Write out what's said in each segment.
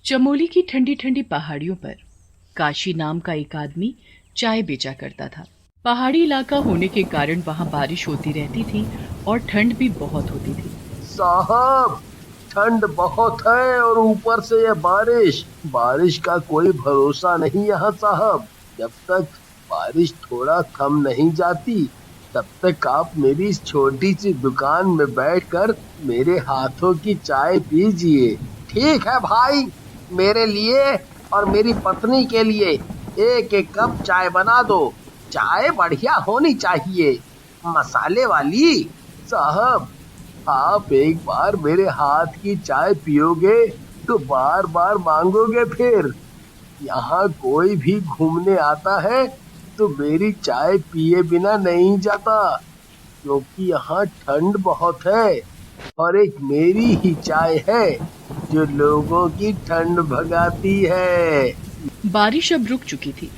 चमोली की ठंडी ठंडी पहाड़ियों पर काशी नाम का एक आदमी चाय बेचा करता था। पहाड़ी इलाका होने के कारण वहाँ बारिश होती रहती थी और ठंड भी बहुत होती थी। साहब, ठंड बहुत है और ऊपर से ये बारिश बारिश का कोई भरोसा नहीं यहाँ साहब। जब तक बारिश थोड़ा थम नहीं जाती तब तक आप मेरी इस छोटी सी दुकान में बैठकर मेरे हाथों की चाय पीजिए। ठीक है भाई, मेरे लिए और मेरी पत्नी के लिए एक एक कप चाय बना दो। चाय बढ़िया होनी चाहिए, मसाले वाली। साहब, आप एक बार मेरे हाथ की चाय पियोगे तो बार बार मांगोगे फिर। यहाँ कोई भी घूमने आता है तो मेरी चाय पिए बिना नहीं जाता, क्योंकि यहाँ ठंड बहुत है और एक मेरी ही चाय है जो लोगों की ठंड भगाती है। बारिश अब रुक चुकी थी।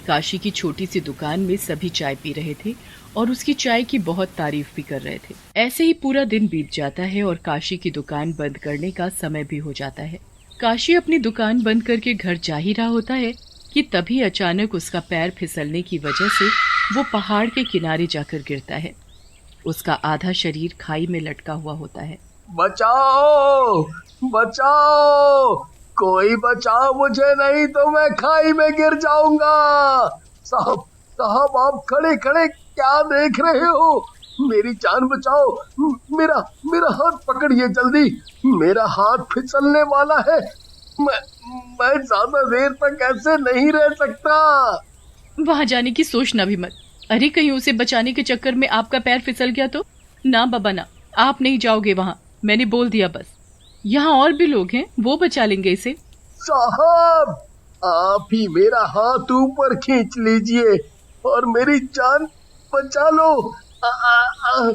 काशी की छोटी सी दुकान में सभी चाय पी रहे थे और उसकी चाय की बहुत तारीफ भी कर रहे थे। ऐसे ही पूरा दिन बीत जाता है और काशी की दुकान बंद करने का समय भी हो जाता है। काशी अपनी दुकान बंद करके घर जा ही रहा होता है कि तभी अचानक उसका पैर फिसलने की वजह से वो पहाड़ के किनारे जाकर गिरता है। उसका आधा शरीर खाई में लटका हुआ होता है। बचाओ, बचाओ, कोई बचाओ मुझे, नहीं तो मैं खाई में गिर जाऊंगा। साहब, साहब, आप खड़े खड़े क्या देख रहे हो? मेरी जान बचाओ। मेरा मेरा हाथ पकड़िए जल्दी, मेरा हाथ फिसलने वाला है। मैं ज्यादा देर तक ऐसे नहीं रह सकता। वहाँ जाने की सोचना भी मत। अरे कहीं उसे बचाने के चक्कर में आपका पैर फिसल गया तो? ना बाबा ना, आप नहीं जाओगे वहाँ, मैंने बोल दिया बस। यहाँ और भी लोग हैं, वो बचा लेंगे इसे। साहब, आप ही मेरा हाथ ऊपर खींच लीजिए और मेरी जान बचा लो। आ, आ, आ,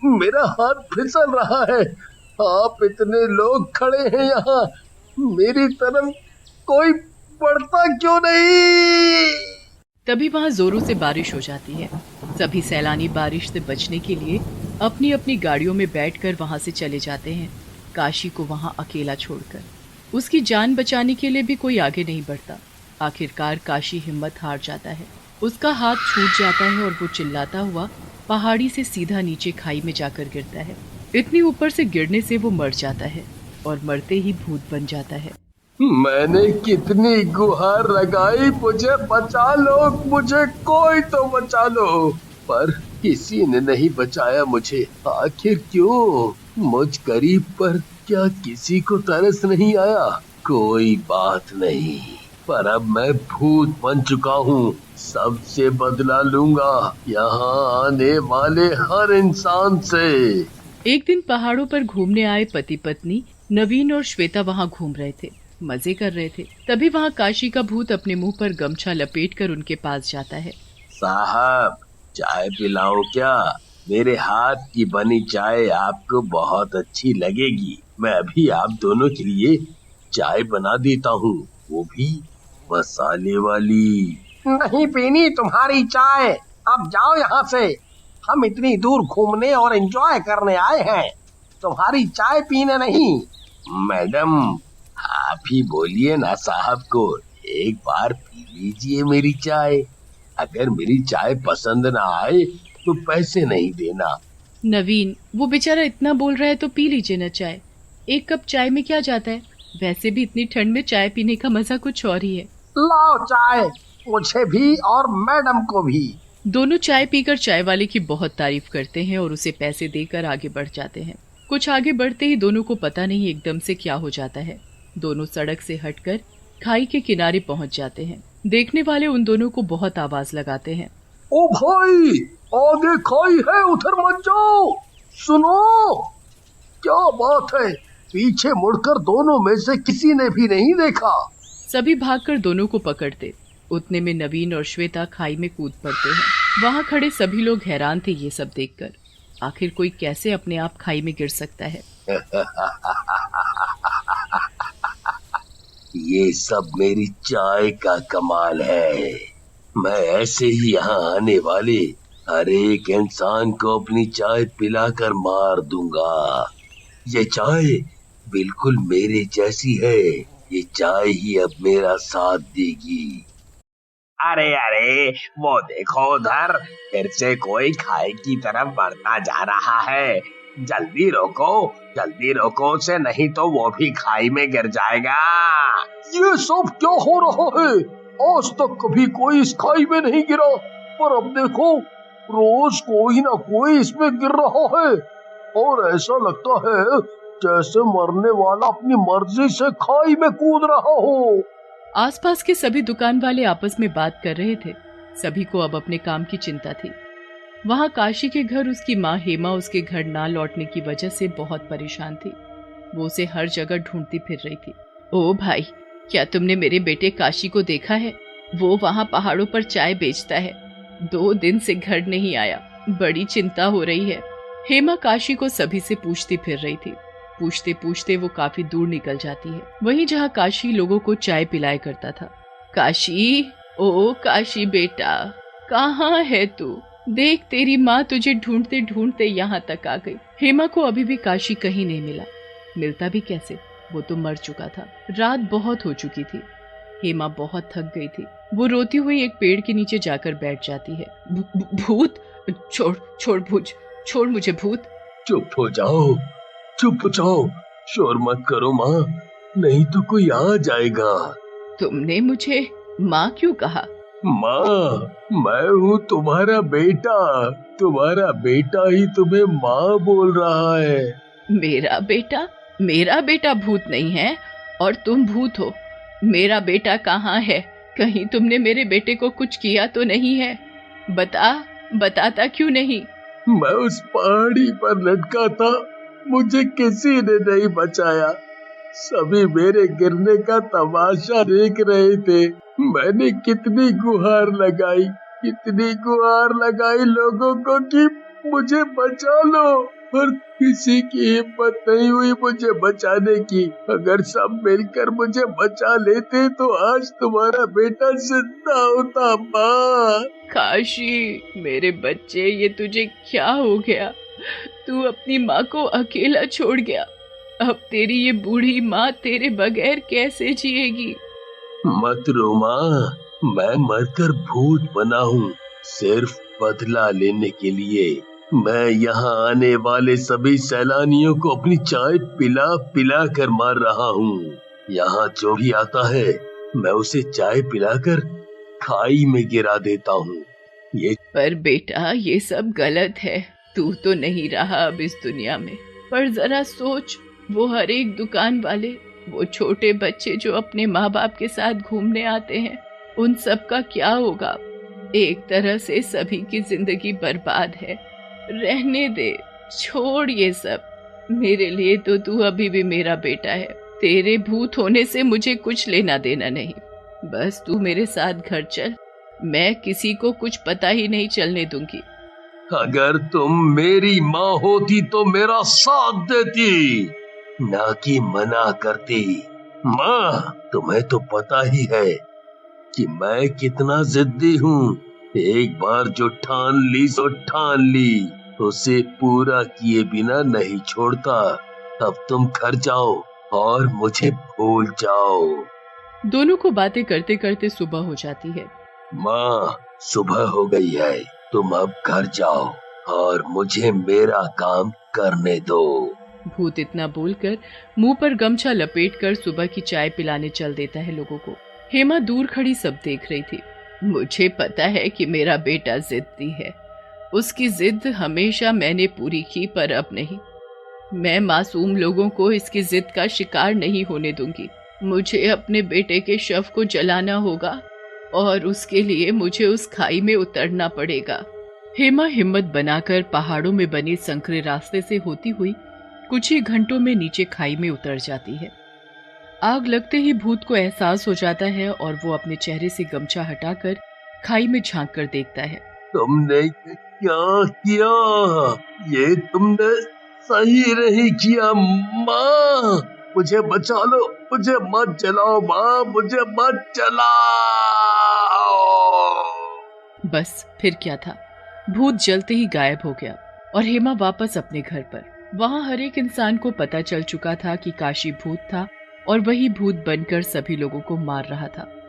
मेरा हाथ फिसल रहा है। आप इतने लोग खड़े हैं यहाँ, मेरी तरफ कोई बढ़ता क्यों नहीं? तभी वहाँ जोरों से बारिश हो जाती है। सभी सैलानी बारिश से बचने के लिए अपनी अपनी गाड़ियों में बैठकर वहाँ से चले जाते हैं, काशी को वहाँ अकेला छोड़कर। उसकी जान बचाने के लिए भी कोई आगे नहीं बढ़ता। आखिरकार काशी हिम्मत हार जाता है। उसका हाथ छूट जाता है और वो चिल्लाता हुआ पहाड़ी से सीधा नीचे खाई में जाकर गिरता है। इतनी ऊपर से गिरने से वो मर जाता है और मरते ही भूत बन जाता है। मैंने कितनी गुहार लगाई, मुझे बचा लो, मुझे कोई तो बचा लो, पर किसी ने नहीं बचाया मुझे। आखिर क्यों? मुझ गरीब पर क्या किसी को तरस नहीं आया? कोई बात नहीं, पर अब मैं भूत बन चुका हूँ, सबसे बदला लूंगा, यहाँ आने वाले हर इंसान से। एक दिन पहाड़ों पर घूमने आए पति पत्नी नवीन और श्वेता वहाँ घूम रहे थे, मजे कर रहे थे। तभी वहाँ काशी का भूत अपने मुंह पर गमछा लपेटकर उनके पास जाता है। साहब, चाय पिलाओ क्या? मेरे हाथ की बनी चाय आपको बहुत अच्छी लगेगी। मैं अभी आप दोनों के लिए चाय बना देता हूँ, वो भी मसाले वाली। नहीं पीनी तुम्हारी चाय, अब जाओ यहाँ से। हम इतनी दूर घूमने और एंजॉय करने आए हैं, तुम्हारी चाय पीने नहीं। मैडम, आप ही बोलिए ना साहब को, एक बार पी लीजिए मेरी चाय। अगर मेरी चाय पसंद ना आए तो पैसे नहीं देना। नवीन, वो बेचारा इतना बोल रहा है तो पी लीजिए ना चाय। एक कप चाय में क्या जाता है? वैसे भी इतनी ठंड में चाय पीने का मजा कुछ और ही है। लाओ चाय, मुझे भी और मैडम को भी। दोनों चाय पीकर चाय वाले की बहुत तारीफ करते हैं और उसे पैसे देकर आगे बढ़ जाते हैं। कुछ आगे बढ़ते ही दोनों को पता नहीं एकदम से क्या हो जाता है। दोनों सड़क से हटकर खाई के किनारे पहुंच जाते हैं। देखने वाले उन दोनों को बहुत आवाज लगाते हैं। ओ भाई, आगे खाई है, उधर मत जाओ। सुनो, क्या बात है? पीछे मुड़कर दोनों में से किसी ने भी नहीं देखा। सभी भागकर दोनों को पकड़ते। उतने में नवीन और श्वेता खाई में कूद पड़ते हैं। वहाँ खड़े सभी लोग हैरान थे ये सब देखकर। आखिर कोई कैसे अपने आप खाई में गिर सकता है? ये सब मेरी चाय का कमाल है। मैं ऐसे ही यहाँ आने वाले हर एक इंसान को अपनी चाय पिलाकर मार दूंगा। ये चाय बिल्कुल मेरे जैसी है। ये चाय ही अब मेरा साथ देगी। अरे अरे, वो देखो उधर, फिर से कोई खाई की तरफ बढ़ता जा रहा है। जल्दी रोको उसे, नहीं तो वो भी खाई में गिर जाएगा। ये सब क्या हो रहा है? आज तक कभी कोई इस खाई में नहीं गिरा, पर अब देखो रोज कोई ना कोई इसमें गिर रहा है, और ऐसा लगता है जैसे मरने वाला अपनी मर्जी से खाई में कूद रहा हो। आसपास के सभी दुकान वाले आपस में बात कर रहे थे। सभी को अब अपने काम की चिंता थी। वहां काशी के घर उसकी माँ हेमा उसके घर ना लौटने की वजह से बहुत परेशान थी। वो उसे हर जगह ढूंढती फिर रही थी। ओ भाई, क्या तुमने मेरे बेटे काशी को देखा है? वो वहां पहाड़ों पर चाय बेचता है। 2 दिन से घर नहीं आया। बड़ी चिंता हो रही है। हेमा काशी को सभी से पूछती फिर रही थी। पूछते पूछते वो काफी दूर निकल जाती है, वहीं जहाँ काशी लोगों को चाय पिलाया करता था। काशी, ओ काशी बेटा, कहाँ है तू? देख, तेरी माँ तुझे ढूंढते ढूंढते यहाँ तक आ गई। हेमा को अभी भी काशी कहीं नहीं मिला। मिलता भी कैसे, वो तो मर चुका था। रात बहुत हो चुकी थी। हेमा बहुत थक गई थी। वो रोती हुई एक पेड़ के नीचे जाकर बैठ जाती है। भूत, छोड़ छोड़ भूत, छोड़ मुझे भूत। चुप हो जाओ, शोर मत करो माँ, नहीं तो कोई आ जाएगा। तुमने मुझे माँ क्यों कहा? माँ, मैं हूँ तुम्हारा बेटा ही तुम्हें माँ बोल रहा है। मेरा बेटा? मेरा बेटा भूत नहीं है और तुम भूत हो। मेरा बेटा कहाँ है? कहीं तुमने मेरे बेटे को कुछ किया तो नहीं है? बताता क्यों नहीं? मैं उस पहाड़ी पर लटका था, मुझे किसी ने नहीं बचाया। सभी मेरे गिरने का तमाशा देख रहे थे। मैंने कितनी गुहार लगाई लोगों को कि मुझे बचा लो, पर किसी की हिम्मत नहीं हुई मुझे बचाने की। अगर सब मिलकर मुझे बचा लेते तो आज तुम्हारा बेटा जिंदा होता। माँ। काशी, मेरे बच्चे, ये तुझे क्या हो गया? तू अपनी माँ को अकेला छोड़ गया। अब तेरी ये बूढ़ी माँ तेरे बगैर कैसे जिएगी? मत रो माँ, मैं मरकर भूत बना हूँ, सिर्फ बदला लेने के लिए। मैं यहाँ आने वाले सभी सैलानियों को अपनी चाय पिला पिला कर मार रहा हूँ। यहाँ जो भी आता है मैं उसे चाय पिलाकर खाई में गिरा देता हूँ। पर बेटा, ये सब गलत है। तू तो नहीं रहा अब इस दुनिया में, पर जरा सोच, वो हर एक दुकान वाले, वो छोटे बच्चे जो अपने माँ बाप के साथ घूमने आते हैं, उन सब का क्या होगा? एक तरह से सभी की जिंदगी बर्बाद है। रहने दे, छोड़ ये सब। मेरे लिए तो तू अभी भी मेरा बेटा है। तेरे भूत होने से मुझे कुछ लेना देना नहीं। बस तू मेरे साथ घर चल, मैं किसी को कुछ पता ही नहीं चलने दूंगी। अगर तुम मेरी माँ होती तो मेरा साथ देती, ना कि मना करती। माँ, तुम्हें तो पता ही है कि मैं कितना जिद्दी हूँ। एक बार जो ठान ली सो ठान ली, उसे पूरा किए बिना नहीं छोड़ता। अब तुम घर जाओ और मुझे भूल जाओ। दोनों को बातें करते करते सुबह हो जाती है। माँ, सुबह हो गई है, तुम अब घर जाओ और मुझे मेरा काम करने दो। भूत इतना बोलकर मुंह पर गमछा लपेटकर सुबह की चाय पिलाने चल देता है लोगों को। हेमा दूर खड़ी सब देख रही थी। मुझे पता है कि मेरा बेटा जिद्दी है। उसकी जिद हमेशा मैंने पूरी की, पर अब नहीं। मैं मासूम लोगों को इसकी जिद का शिकार नहीं होने दूंगी। मुझे अपने बेटे के शव को जलाना होगा और उसके लिए मुझे उस खाई में उतरना पड़ेगा। हेमा हिम्मत बनाकर पहाड़ों में बने संकरे रास्ते से होती हुई कुछ ही घंटों में नीचे खाई में उतर जाती है। आग लगते ही भूत को एहसास हो जाता है और वो अपने चेहरे से गमछा हटाकर खाई में झांक कर देखता है। तुमने क्या किया? ये तुमने सही नहीं किया। माँ, मुझे बचा लो, मुझे मत जलाओ। माँ, मुझे मत जलाओ। बस फिर क्या था, भूत जलते ही गायब हो गया और हेमा वापस अपने घर पर। वहां हर एक इंसान को पता चल चुका था कि काशी भूत था और वही भूत बनकर सभी लोगों को मार रहा था।